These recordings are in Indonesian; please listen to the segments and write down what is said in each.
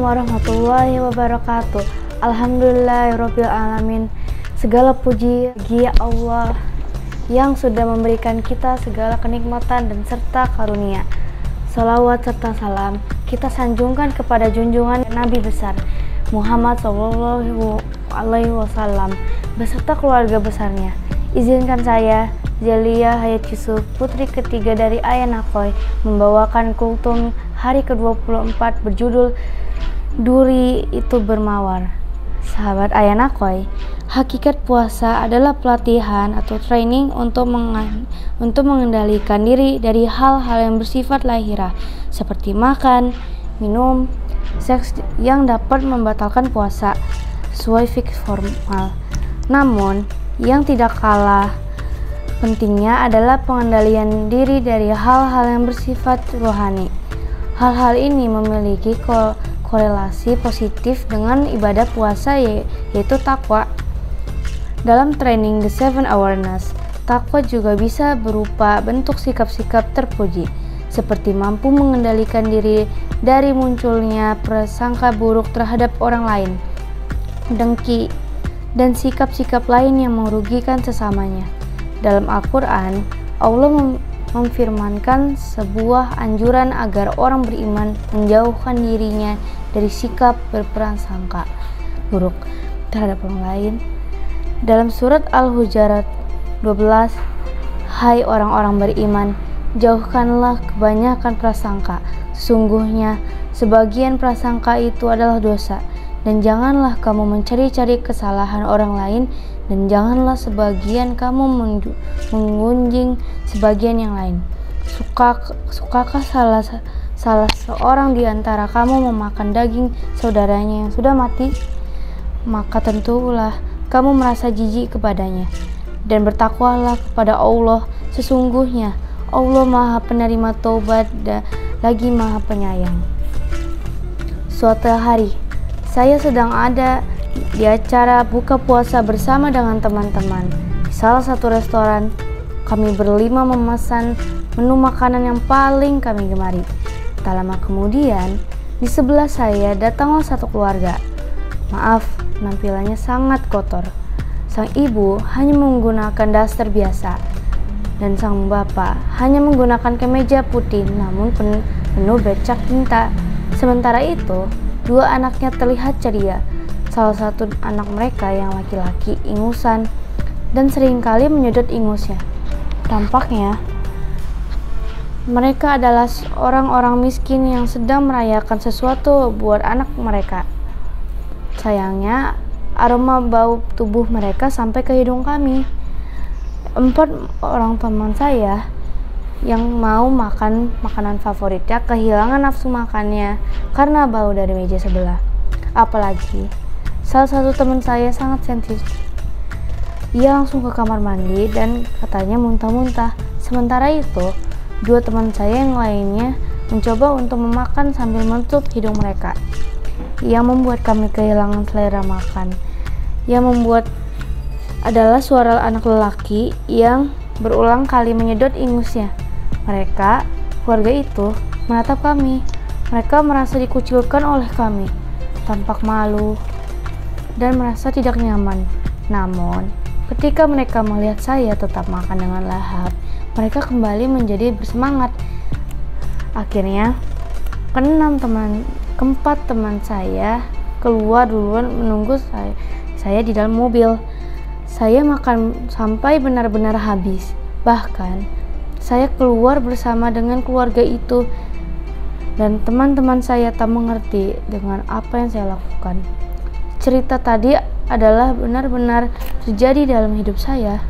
warahmatullahi wabarakatuh. Alhamdulillahirabbil alamin. Segala puji bagi Allah yang sudah memberikan kita segala kenikmatan dan serta karunia. Salawat serta salam kita sanjungkan kepada junjungan Nabi besar Muhammad Sallallahu Alaihi Wasallam beserta keluarga besarnya. Izinkan saya, Zalia Hayat Yusuf, putri ketiga dari Ayah Nakoy, membawakan kultum hari ke-24 berjudul Duri Itu Bermawar. Sahabat Ayah Nakoy, hakikat puasa adalah pelatihan atau training untuk mengendalikan diri dari hal-hal yang bersifat lahiriah seperti makan, minum, seks yang dapat membatalkan puasa sesuai fikih formal. Namun, yang tidak kalah pentingnya adalah pengendalian diri dari hal-hal yang bersifat rohani. Hal-hal ini memiliki korelasi positif dengan ibadah puasa, yaitu takwa. Dalam training The Seven Awareness, takwa juga bisa berupa bentuk sikap-sikap terpuji, seperti mampu mengendalikan diri dari munculnya prasangka buruk terhadap orang lain, dengki, dan sikap-sikap lain yang merugikan sesamanya. Dalam Al-Quran, Allah memfirmankan sebuah anjuran agar orang beriman menjauhkan dirinya dari sikap berprasangka buruk terhadap orang lain. Dalam surat Al-Hujurat 12, hai orang-orang beriman, jauhkanlah kebanyakan prasangka. Sesungguhnya sebagian prasangka itu adalah dosa. Dan janganlah kamu mencari-cari kesalahan orang lain, dan janganlah sebagian kamu mengunjing sebagian yang lain. Sukakah salah seorang di antara kamu memakan daging saudaranya yang sudah mati? Maka tentulah kamu merasa jijik kepadanya. Dan bertakwalah kepada Allah, sesungguhnya Allah Maha Penerima Taubat dan lagi Maha Penyayang. Suatu hari, saya sedang ada di acara buka puasa bersama dengan teman-teman. Di salah satu restoran, kami berlima memesan menu makanan yang paling kami gemari. Tak lama kemudian, di sebelah saya datanglah satu keluarga. Maaf, penampilannya sangat kotor. Sang ibu hanya menggunakan daster biasa, dan sang bapak hanya menggunakan kemeja putih namun penuh bercak tinta. Sementara itu, dua anaknya terlihat ceria. Salah satu anak mereka yang laki-laki ingusan dan seringkali menyedot ingusnya. Tampaknya mereka adalah orang-orang miskin yang sedang merayakan sesuatu buat anak mereka. Sayangnya, aroma bau tubuh mereka sampai ke hidung kami. 4 orang teman saya yang mau makan makanan favoritnya kehilangan nafsu makannya karena bau dari meja sebelah. Apalagi salah satu teman saya sangat sensitif. Ia langsung ke kamar mandi dan katanya muntah-muntah. Sementara itu, 2 teman saya yang lainnya mencoba untuk memakan sambil menutup hidung mereka. Yang membuat kami kehilangan selera makan. Yang membuat adalah suara anak lelaki yang berulang kali menyedot ingusnya. Mereka, keluarga itu, menatap kami. Mereka merasa dikucilkan oleh kami, tampak malu dan merasa tidak nyaman. Namun, ketika mereka melihat saya tetap makan dengan lahap, mereka kembali menjadi bersemangat. Akhirnya, keempat teman saya keluar duluan menunggu saya di dalam mobil. Saya makan sampai benar-benar habis. Bahkan, saya keluar bersama dengan keluarga itu, dan teman-teman saya tak mengerti dengan apa yang saya lakukan. Cerita tadi adalah benar-benar terjadi dalam hidup saya.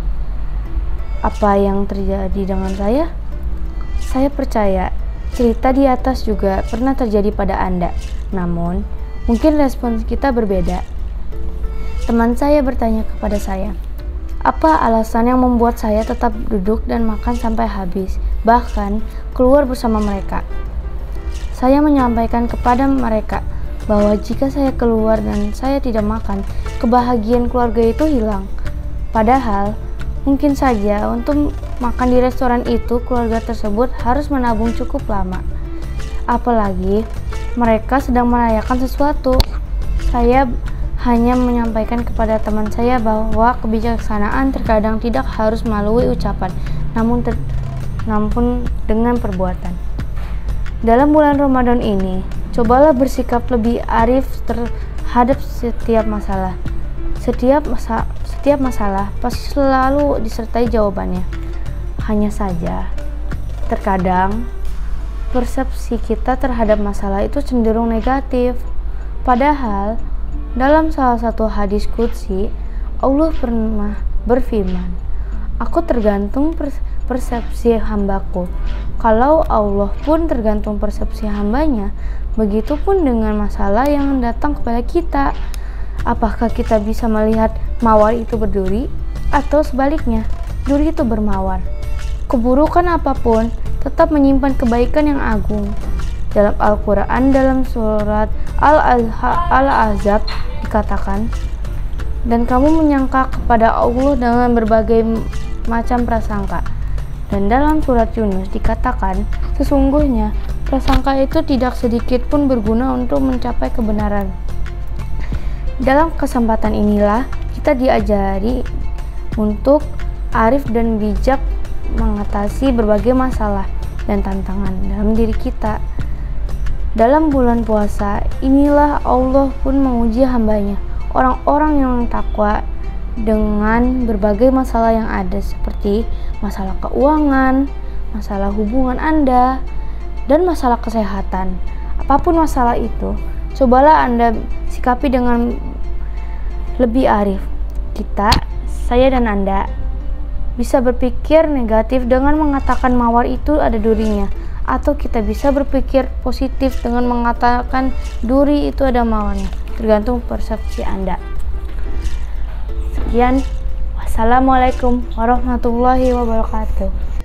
Apa yang terjadi dengan saya? Saya percaya cerita di atas juga pernah terjadi pada Anda. Namun, mungkin respons kita berbeda. Teman saya bertanya kepada saya, apa alasan yang membuat saya tetap duduk dan makan sampai habis, bahkan keluar bersama mereka? Saya menyampaikan kepada mereka bahwa jika saya keluar dan saya tidak makan, kebahagiaan keluarga itu hilang. Padahal, mungkin saja untuk makan di restoran itu, keluarga tersebut harus menabung cukup lama. Apalagi, mereka sedang merayakan sesuatu. Saya hanya menyampaikan kepada teman saya bahwa kebijaksanaan terkadang tidak harus melalui ucapan, namun dengan perbuatan. Dalam bulan Ramadan ini, cobalah bersikap lebih arif terhadap setiap masalah. Setiap masalah pasti selalu disertai jawabannya. Hanya saja, terkadang persepsi kita terhadap masalah itu cenderung negatif. Padahal, dalam salah satu hadis qudsi, Allah pernah berfirman, "Aku tergantung persepsi hambaku." Kalau Allah pun tergantung persepsi hambanya, begitupun dengan masalah yang datang kepada kita. Apakah kita bisa melihat mawar itu berduri, atau sebaliknya, duri itu bermawar? Keburukan apapun tetap menyimpan kebaikan yang agung. Dalam Al-Quran, dalam surat Al-Ahzab dikatakan, "Dan kamu menyangka kepada Allah dengan berbagai macam prasangka." Dan dalam surat Yunus dikatakan, "Sesungguhnya prasangka itu tidak sedikit pun berguna untuk mencapai kebenaran." Dalam kesempatan inilah kita diajari untuk arif dan bijak mengatasi berbagai masalah dan tantangan dalam diri kita. Dalam bulan puasa inilah Allah pun menguji hambanya, orang-orang yang takwa, dengan berbagai masalah yang ada, seperti masalah keuangan, masalah hubungan Anda, dan masalah kesehatan. Apapun masalah itu, cobalah Anda sikapi dengan lebih arif. Saya dan Anda bisa berpikir negatif dengan mengatakan mawar itu ada durinya, atau kita bisa berpikir positif dengan mengatakan duri itu ada mawarnya, tergantung persepsi Anda. Sekian, wassalamualaikum warahmatullahi wabarakatuh.